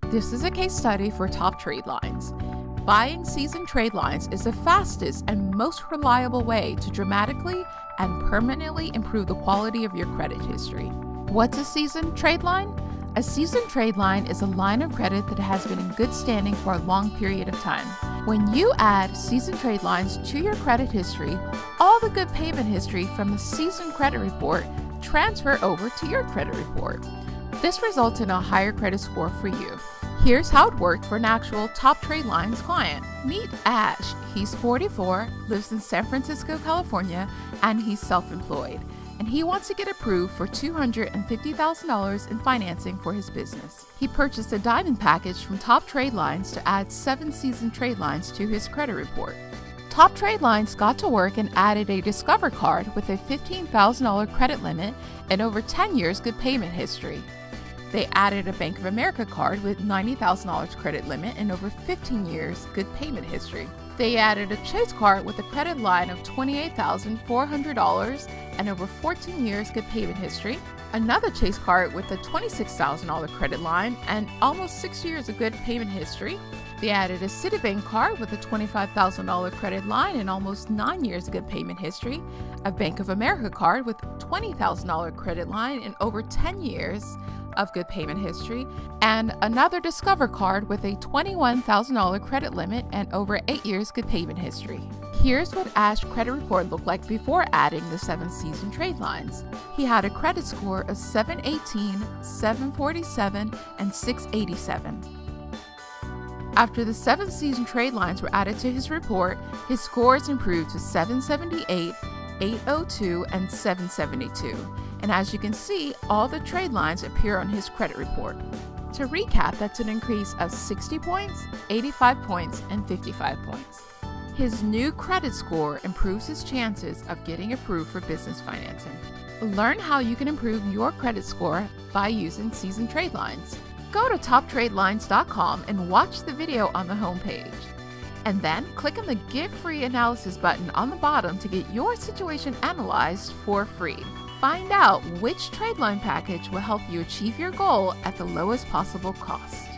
This is a case study for Top Trade Lines. Buying seasoned trade lines is the fastest and most reliable way to dramatically and permanently improve the quality of your credit history. What's a seasoned trade line? A seasoned trade line is a line of credit that has been in good standing for a long period of time. When you add seasoned trade lines to your credit history, all the good payment history from the seasoned credit report transfer over to your credit report. This results in a higher credit score for you. Here's how it worked for an actual Top Trade Lines client. Meet Ash. He's 44, lives in San Francisco, California, and he's self-employed. And he wants to get approved for $250,000 in financing for his business. He purchased a diamond package from Top Trade Lines to add 7 seasoned trade lines to his credit report. Top Trade Lines got to work and added a Discover card with a $15,000 credit limit and over 10 years good payment history. They added a Bank of America card with $90,000 credit limit and over 15 years good payment history. They added a Chase card with a credit line of $28,400 and over 14 years good payment history. Another Chase card with a $26,000 credit line and almost 6 years of good payment history. They added a Citibank card with a $25,000 credit line and almost 9 years of good payment history. A Bank of America card with $20,000 credit line and over 10 years of good payment history, and another Discover card with a $21,000 credit limit and over 8 years good payment history. Here's what Ash's credit report looked like before adding the 7 seasoned trade lines. He had a credit score of 718, 747, and 687. After the 7 seasoned trade lines were added to his report, his scores improved to 778, 802, and 772. And as you can see, all the trade lines appear on his credit report. To recap, that's an increase of 60 points, 85 points, and 55 points. His new credit score improves his chances of getting approved for business financing. Learn how you can improve your credit score by using seasoned trade lines. Go to toptradelines.com and watch the video on the homepage. And then click on the Get Free Analysis button on the bottom to get your situation analyzed for free. Find out which trade line package will help you achieve your goal at the lowest possible cost.